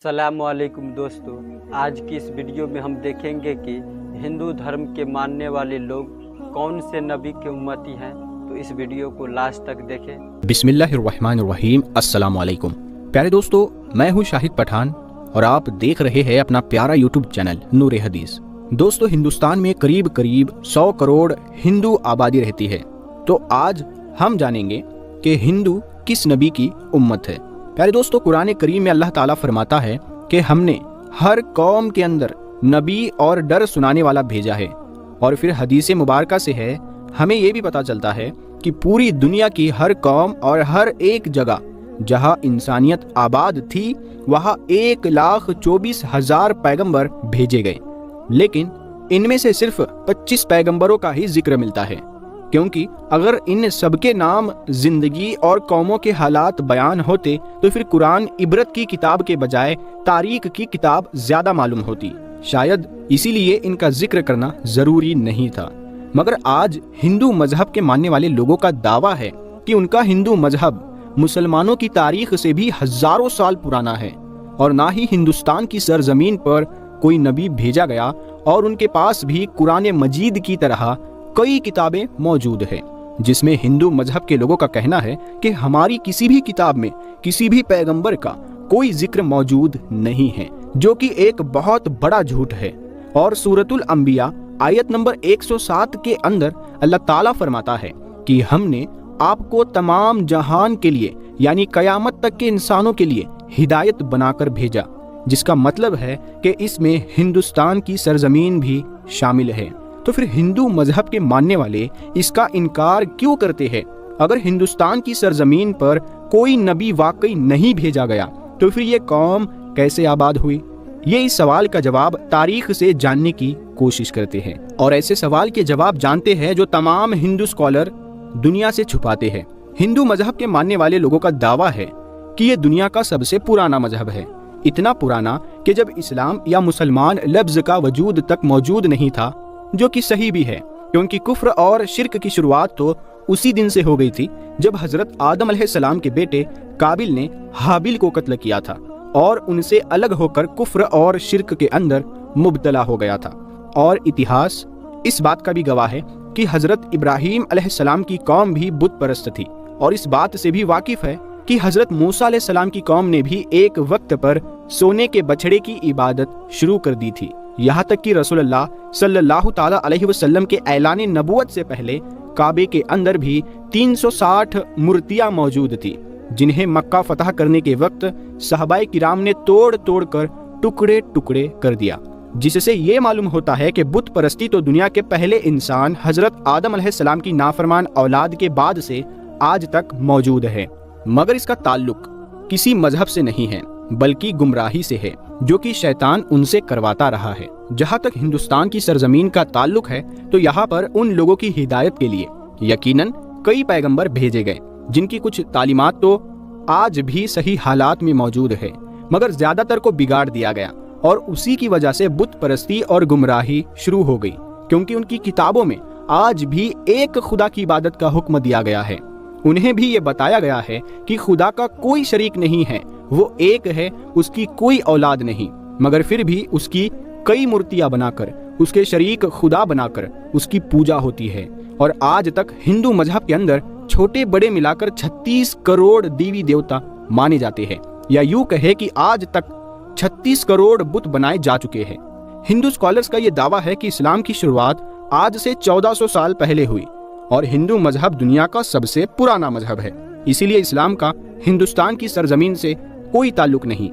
अस्सलामुअलैकुम दोस्तों, आज की इस वीडियो में हम देखेंगे कि हिंदू धर्म के मानने वाले लोग कौन से नबी के उम्मती हैं। तो इस वीडियो को लास्ट तक देखें। बिस्मिल्लाहिर्रहमानिर्रहीम। अस्सलामुअलैकुम प्यारे दोस्तों, मैं हूँ शाहिद पठान और आप देख रहे हैं अपना प्यारा यूट्यूब चैनल नूर हदीस। दोस्तों, हिंदुस्तान में करीब 100 करोड़ हिंदू आबादी रहती है। तो आज हम जानेंगे कि हिंदू किस नबी की उम्मत है। प्यारे दोस्तों, कुरान करीम में अल्लाह ताला फरमाता है कि हमने हर कौम के अंदर नबी और डर सुनाने वाला भेजा है। और फिर हदीस मुबारका से है हमें ये भी पता चलता है कि पूरी दुनिया की हर कौम और हर एक जगह जहां इंसानियत आबाद थी वहां 1,24,000 पैगंबर भेजे गए, लेकिन इनमें से सिर्फ 25 पैगंबरों का ही जिक्र मिलता है, क्योंकि अगर इन सबके नाम जिंदगी और कौमों के हालात बयान होते तो फिर कुरान इबरत की किताब के बजाय तारीख की किताब ज्यादा मालूम होती। शायद इसीलिए इनका जिक्र करना जरूरी नहीं था। मगर आज हिंदू मजहब के मानने वाले लोगों का दावा है कि उनका हिंदू मजहब मुसलमानों की तारीख से भी हजारों साल पुराना है और ना ही हिंदुस्तान की सरजमीन पर कोई नबी भेजा गया और उनके पास भी कुरान मजीद की तरह कई किताबें मौजूद हैं, जिसमें हिंदू मजहब के लोगों का कहना है कि हमारी किसी भी किताब में किसी भी पैगंबर का कोई जिक्र मौजूद नहीं है, जो कि एक बहुत बड़ा झूठ है। और सूरतुल अंबिया आयत नंबर 107 के अंदर अल्लाह ताला फरमाता है कि हमने आपको तमाम जहान के लिए यानी कयामत तक के इंसानों के लिए हिदायत बनाकर भेजा, जिसका मतलब है कि इसमें हिंदुस्तान की सरजमीन भी शामिल है। तो फिर हिंदू मजहब के मानने वाले इसका इनकार क्यों करते हैं? अगर हिंदुस्तान की सरजमीन पर कोई नबी वाकई नहीं भेजा गया तो फिर ये कौम कैसे आबाद हुई? ये इस सवाल का जवाब तारीख से जानने की कोशिश करते हैं और ऐसे सवाल के जवाब जानते हैं जो तमाम हिंदू स्कॉलर दुनिया से छुपाते हैं। हिंदू मजहब के मानने वाले लोगों का दावा है कि ये दुनिया का सबसे पुराना मजहब है, इतना पुराना कि जब इस्लाम या मुसलमान लफ्ज का वजूद तक मौजूद नहीं था, जो कि सही भी है, क्योंकि कुफ्र और शिर्क की शुरुआत तो उसी दिन से हो गई थी जब हजरत आदम अलैहिस्सलाम के बेटे काबिल ने हाबिल को कत्ल किया था और उनसे अलग होकर कुफ्र और शिर्क के अंदर मुब्तला हो गया था। और इतिहास इस बात का भी गवाह है कि हजरत इब्राहीम अलैहिस्सलाम की कौम भी बुत परस्त थी और इस बात से भी वाकिफ है कि हजरत मूसा अलैहिस्सलाम की कौम ने भी एक वक्त पर सोने के बछड़े की इबादत शुरू कर दी थी। यहाँ तक कि रसूलुल्लाह सल्लल्लाहु ताला अलैहि वसल्लम के ऐलान नबुवत से पहले काबे के अंदर भी 360 मूर्तियां मौजूद थी, जिन्हें मक्का फतह करने के वक्त सहाबाए किराम ने तोड़ तोड़ कर टुकड़े टुकड़े कर दिया, जिससे ये मालूम होता है कि बुत परस्ती तो दुनिया के पहले इंसान हजरत आदम अलैहिस्सलाम की नाफरमान औलाद के बाद से आज तक मौजूद है। मगर इसका ताल्लुक किसी मजहब से नहीं है बल्कि गुमराही से है, जो कि शैतान उनसे करवाता रहा है। जहाँ तक हिंदुस्तान की सरजमीन का ताल्लुक है तो यहाँ पर उन लोगों की हिदायत के लिए यकीनन कई पैगंबर भेजे गए, जिनकी कुछ तालीमात तो आज भी सही हालात में मौजूद है, मगर ज्यादातर को बिगाड़ दिया गया और उसी की वजह से बुत परस्ती और गुमराही शुरू हो गई, क्योंकि उनकी किताबों में आज भी एक खुदा की इबादत का हुक्म दिया गया है। उन्हें भी ये बताया गया है कि खुदा का कोई शरीक नहीं है, वो एक है, उसकी औऔलाद नहीं, मगर फिर भी उसकी कई मूर्तियां बनाकर उसके शरीक खुदा बनाकर उसकी पूजा होती है। और आज तक हिंदू मजहब के अंदर छोटे बड़े मिलाकर 36 करोड़ देवी देवता माने जाते हैं, या यूं कहे कि आज तक 36 करोड़ बुत बनाए जा चुके हैं। हिंदू स्कॉलर्स का यह दावा है कि इस्लाम की शुरुआत आज से 1400 साल पहले हुई और हिंदू मजहब दुनिया का सबसे पुराना मजहब है, इसीलिए इस्लाम का हिंदुस्तान की सरजमीन से कोई ताल्लुक नहीं।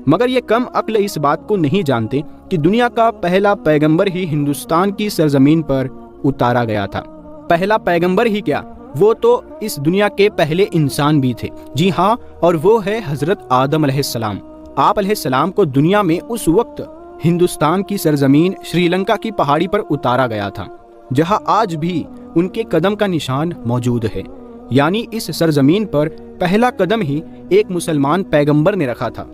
मगर ये कम अक्ल इस बात को नहीं जानते कि दुनिया का पहला पैगंबर ही हिंदुस्तान की सरजमीन पर उतारा गया था। पहला पैगंबर ही क्या, वो तो इस दुनिया के पहले इंसान भी थे। जी हाँ, और वो है हजरत आदम अलैहिस्सलाम। आप अलैहिस्सलाम को दुनिया में उस वक्त हिंदुस्तान की सरजमीन श्रीलंका की पहाड़ी पर उतारा गया था, जहाँ आज भी उनके कदम का निशान मौजूद है। यानी इस सरजमीन पर पहला कदम ही एक मुसलमान पैगंबर ने रखा था,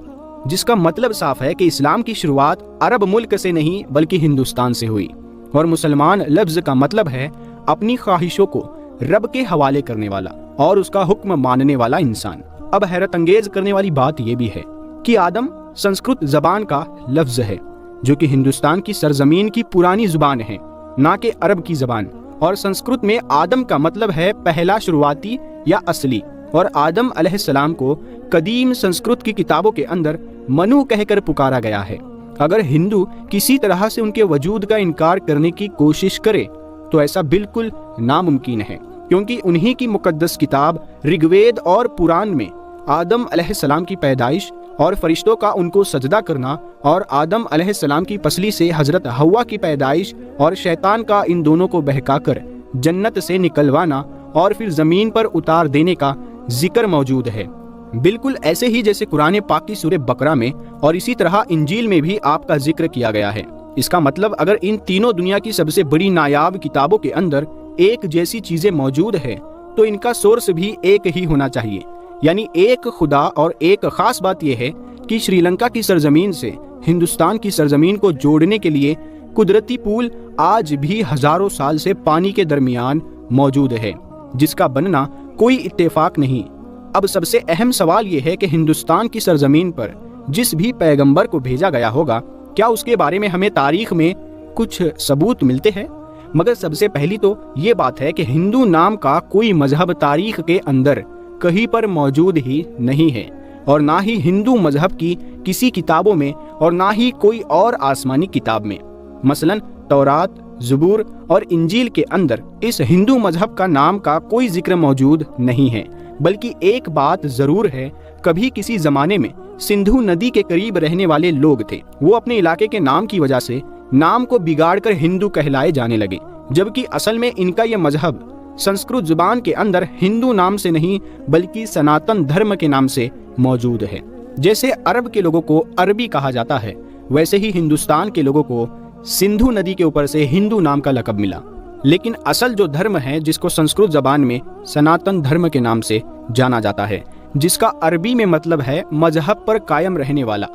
जिसका मतलब साफ है कि इस्लाम की शुरुआत अरब मुल्क से नहीं बल्कि हिंदुस्तान से हुई। और मुसलमान लफ्ज का मतलब है अपनी ख्वाहिशों को रब के हवाले करने वाला और उसका हुक्म मानने वाला इंसान। अब हैरत अंगेज करने वाली बात यह भी है कि आदम संस्कृत जबान का लफ्ज है, जो कि हिंदुस्तान की सरजमीन की पुरानी जुबान है, ना कि अरब की जबान। और संस्कृत में आदम का मतलब है पहला, शुरुआती या असली, और आदम अलैहिस्सलाम को कदीम संस्कृत की किताबों के अंदर मनु कहकर पुकारा गया है। अगर हिंदू किसी तरह से उनके वजूद का इनकार करने की कोशिश करे तो ऐसा बिल्कुल नामुमकिन है, क्योंकि उन्हीं की मुकद्दस किताब ऋग्वेद और पुराण में आदम अलैहिस्सलाम की पैदाइश और फरिश्तों का उनको सजदा करना, और आदम अलैहिस्सलाम की पसली से हजरत हव्वा की पैदाइश और शैतान का इन दोनों को बहकाकर जन्नत से निकलवाना और फिर ज़मीन पर उतार देने का जिक्र मौजूद है। बिल्कुल ऐसे ही जैसे कुरान पाक की सूरह बकरा में और इसी तरह इंजील में भी आपका जिक्र किया गया है। इसका मतलब अगर इन तीनों दुनिया की सबसे बड़ी नायाब किताबों के अंदर एक जैसी चीजें मौजूद है तो इनका सोर्स भी एक ही होना चाहिए, यानी एक खुदा। और एक खास बात यह है कि श्रीलंका की सरजमीन से हिंदुस्तान की सरजमीन को जोड़ने के लिए कुदरती पुल आज भी हजारों साल से पानी के दरमियान मौजूद है, जिसका बनना कोई इत्तेफाक नहीं। अब सबसे अहम सवाल यह है कि हिंदुस्तान की सरजमीन पर जिस भी पैगंबर को भेजा गया होगा, क्या उसके बारे में हमें तारीख में कुछ सबूत मिलते हैं? मगर सबसे पहली तो ये बात है कि हिंदू नाम का कोई मजहब तारीख के अंदर कहीं पर मौजूद ही नहीं है, और ना ही हिंदू मजहब की किसी किताबों में और ना ही कोई और आसमानी किताब में। मसलन तौरात, ज़बूर और इंजील के अंदर इस हिंदू मजहब का नाम का कोई जिक्र मौजूद नहीं है। बल्कि एक बात जरूर है, कभी किसी जमाने में सिंधु नदी के करीब रहने वाले लोग थे, वो अपने इलाके के नाम की वजह से नाम को बिगाड़कर हिंदू कहलाए जाने लगे, जबकि असल में इनका यह मजहब संस्कृत जुबान के अंदर हिंदू नाम से नहीं बल्कि सनातन धर्म के नाम से मौजूद है। जैसे अरब के लोगों को अरबी कहा जाता है, वैसे ही हिंदुस्तान के लोगों को सिंधु नदी के ऊपर से हिंदू नाम का लक़ब मिला। लेकिन असल जो धर्म है, जिसको संस्कृत जबान में सनातन धर्म के नाम से जाना जाता है, जिसका अरबी में मतलब है मजहब पर कायम रहने वाला,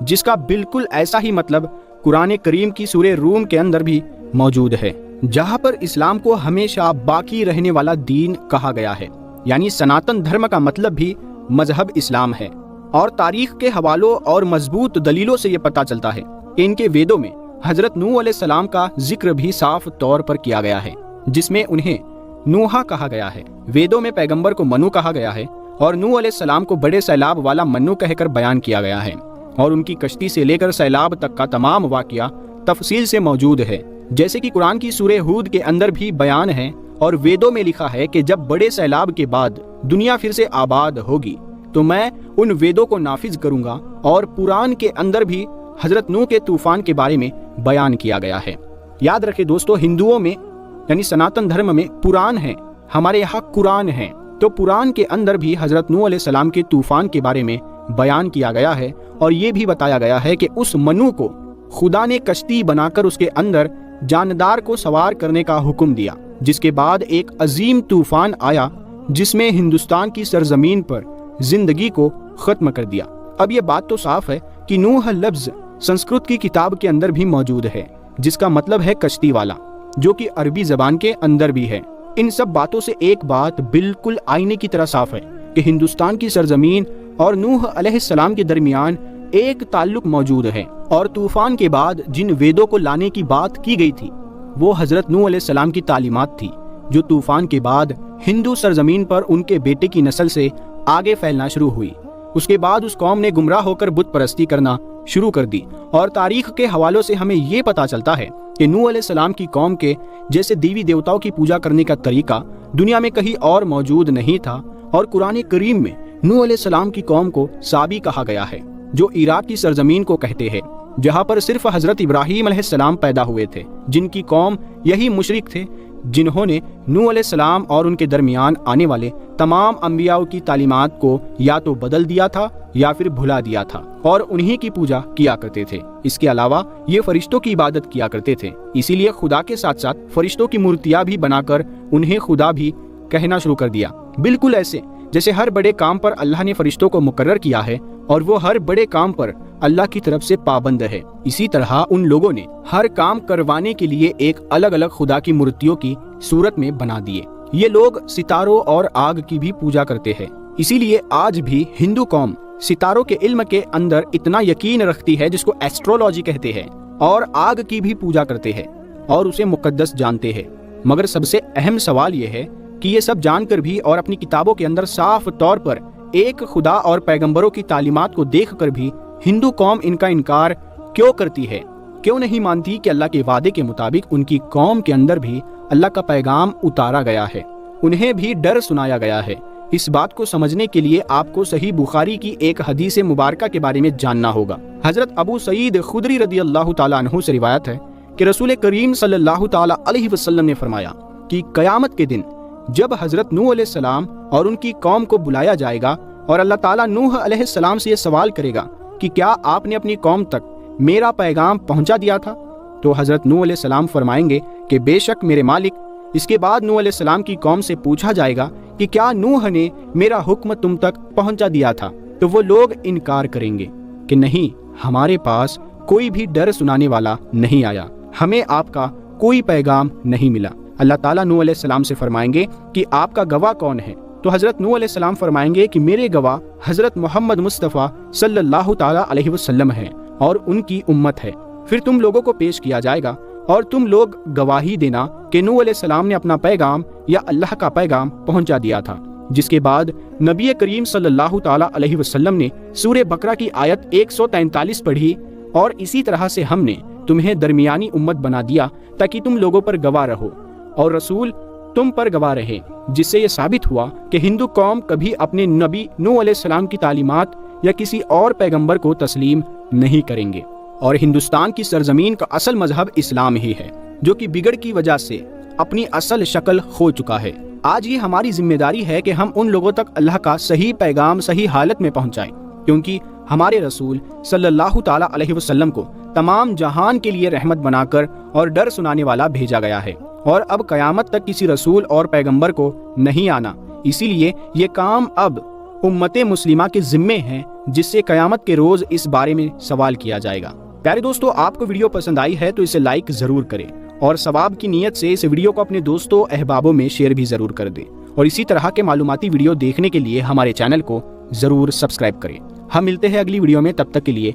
जिसका बिल्कुल ऐसा ही मतलब कुरान करीम की सूरह रूम के अंदर भी मौजूद है, जहां पर इस्लाम को हमेशा बाकी रहने वाला दीन कहा गया है। यानी सनातन धर्म का मतलब भी मजहब इस्लाम है। और तारीख के हवालों और मजबूत दलीलों से ये पता चलता है कि इनके वेदों में हजरत नूह अलैहिस्सलाम का जिक्र भी साफ तौर पर किया गया है, जिसमें उन्हें नूहा कहा गया है। वेदों में पैगंबर को मनु कहा गया है और नूह अलैहिस्सलाम को बड़े सैलाब वाला मन्नु कहकर बयान किया गया है, और उनकी कश्ती से लेकर सैलाब तक का तमाम वाकया तफसील से मौजूद है। जैसे कि कुरान की सूरह हूद के अंदर भी बयान है और वेदों में लिखा है कि जब बड़े सैलाब के बाद दुनिया फिर से आबाद होगी तो मैं उन वेदों को नाफिज करूंगा। और पुराण के अंदर भी हजरत नूह के तूफान के बारे में बयान किया गया है। याद रखें दोस्तों, हिंदुओं में यानी सनातन धर्म में पुराण है, हमारे यहाँ कुरान है। तो पुराण के अंदर भी हजरत नूह अलैहिस्सलाम के तूफान के बारे में बयान किया गया है, और ये भी बताया गया है कि उस मनु को खुदा ने कश्ती बनाकर उसके अंदर जानदार को सवार करने का हुक्म दिया, जिसके बाद एक अजीम तूफान आया जिसमें हिंदुस्तान की सरजमीन पर जिंदगी को खत्म कर दिया। अब ये बात तो साफ है कि नूह लफ्ज संस्कृत की किताब के अंदर भी मौजूद है, जिसका मतलब है कश्ती वाला, जो कि अरबी जबान के अंदर भी है। इन सब बातों से एक बात बिल्कुल आईने की तरह साफ है कि हिंदुस्तान की सरजमीन और नूह अलैहिस्सलाम के दरमियान एक ताल्लुक मौजूद है। और तूफान के बाद जिन वेदों को लाने की बात की गई थी वो हजरत नूह अलैहिस्सलाम की तालीमात थी, जो तूफान के बाद हिंदू सरजमीन पर उनके बेटे की नस्ल से आगे फैलना शुरू हुई। उसके बाद उस कौम ने गुमराह होकर बुत परस्ती करना शुरू कर दी। और तारीख के हवालों से हमें ये पता चलता है कि नूह अलैहिस्सलाम की कौम के जैसे देवी देवताओं की पूजा करने का तरीका दुनिया में कहीं और मौजूद नहीं था। और कुरान करीम में नूह अलैहिस्सलाम की कौम को साबी कहा गया है, जो इराक की सरजमीन को कहते हैं, जहाँ पर सिर्फ हजरत इब्राहीम अलैहिस्सलाम पैदा हुए थे, जिनकी कौम यही मुशरिक थे जिन्होंने नूह अलैहिस्सलाम और उनके दरमियान आने वाले तमाम अंबियाओं की तालीमात को या तो बदल दिया था या फिर भुला दिया था, और उन्हीं की पूजा किया करते थे। इसके अलावा ये फरिश्तों की इबादत किया करते थे, इसीलिए खुदा के साथ साथ फरिश्तों की मूर्तियां भी बनाकर उन्हें खुदा भी कहना शुरू कर दिया। बिल्कुल ऐसे जैसे हर बड़े काम पर अल्लाह ने फरिश्तों को मुकर्रर किया है और वो हर बड़े काम पर अल्लाह की तरफ से पाबंद है, इसी तरह उन लोगों ने हर काम करवाने के लिए एक अलग अलग खुदा की मूर्तियों की सूरत में बना दिए। ये लोग सितारों और आग की भी पूजा करते हैं। इसीलिए आज भी हिंदू कौम सितारों के इल्म के अंदर इतना यकीन रखती है जिसको एस्ट्रोलॉजी कहते हैं, और आग की भी पूजा करते हैं और उसे मुकद्दस जानते हैं। मगर सबसे अहम सवाल यह है कि ये सब जानकर भी और अपनी किताबों के अंदर साफ तौर पर एक खुदा और पैगंबरों की तालीमात को देखकर भी हिंदू कौम इनका इनकार क्यों करती है? क्यों नहीं मानती कि अल्लाह के वादे के मुताबिक उनकी कौम के अंदर भी अल्लाह का पैगाम उतारा गया है, उन्हें भी डर सुनाया गया है? इस बात को समझने के लिए आपको सही बुखारी की एक हदीस मुबारका के बारे में जानना होगा। हजरत अबू सईद खुदरी रदी अल्लाह ताला अन्हु से रिवायत है कि रसूल करीम सल्लल्लाहु ताला अलैहि वसल्लम ने फरमाया कि कयामत के दिन जब हजरत नूह अलैहिस्सलाम और उनकी कौम को बुलाया जाएगा और अल्लाह ताला नूह अलैहिस्सलाम से ये सवाल करेगा कि क्या आपने अपनी कौम तक मेरा पैगाम पहुंचा दिया था, तो हजरत नूह अलैहिस्सलाम फरमाएंगे कि बेशक मेरे मालिक। इसके बाद नूह अलैहिस्सलाम की कौम से पूछा जाएगा कि क्या नूह ने मेरा हुक्म तुम तक पहुंचा दिया था, तो वो लोग इनकार करेंगे कि नहीं, हमारे पास कोई भी डर सुनाने वाला नहीं आया, हमें आपका कोई पैगाम नहीं मिला। अल्लाह ताला नूह अलैहिस्सलाम से फरमाएंगे कि आपका गवाह कौन है, तो हजरत नूह अलैहिस्सलाम फरमाएंगे कि मेरे गवाह हजरत मोहम्मद मुस्तफ़ा सल्लल्लाहु ताला अलैहि वसल्लम हैं और उनकी उम्मत है। फिर तुम लोगों को पेश किया जाएगा और तुम लोग गवाही देना कि नूह अलैहिस्सलाम ने अपना पैगाम या अल्लाह का पैगाम पहुंचा दिया था। जिसके बाद नबी करीम सल्लल्लाहु ताला अलैहि वसल्लम ने सूरे बकरा की आयत 143 पढ़ी, और इसी तरह से हमने तुम्हें दरमियानी उम्मत बना दिया ताकि तुम लोगों पर गवाह रहो और रसूल तुम पर गवाह रहे, जिससे ये साबित हुआ कि हिंदू कौम कभी अपने नबी नूह अलैहिस्सलाम की तालीमात या किसी और पैगंबर को तस्लीम नहीं करेंगे। और हिंदुस्तान की सरजमीन का असल मजहब इस्लाम ही है, जो कि बिगड़ की वजह से अपनी असल शक्ल खो चुका है। आज ये हमारी जिम्मेदारी है कि हम उन लोगों तक अल्लाह का सही पैगाम सही हालत में पहुंचाएं, क्योंकि हमारे रसूल सल्लल्लाहु ताला अलैहि वसल्लम को तमाम जहान के लिए रहमत बनाकर और डर सुनाने वाला भेजा गया है, और अब कयामत तक किसी रसूल और पैगंबर को नहीं आना। इसीलिए ये काम अब उम्मत मुस्लिमा के जिम्मे है, जिससे कयामत के रोज इस बारे में सवाल किया जाएगा। प्यारे दोस्तों, आपको वीडियो पसंद आई है तो इसे लाइक जरूर करें, और सवाब की नीयत से इस वीडियो को अपने दोस्तों अहबाबों में शेयर भी जरूर कर दें, और इसी तरह के मालूमाती वीडियो देखने के लिए हमारे चैनल को जरूर सब्सक्राइब करें। हम मिलते हैं अगली वीडियो में, तब तक के लिए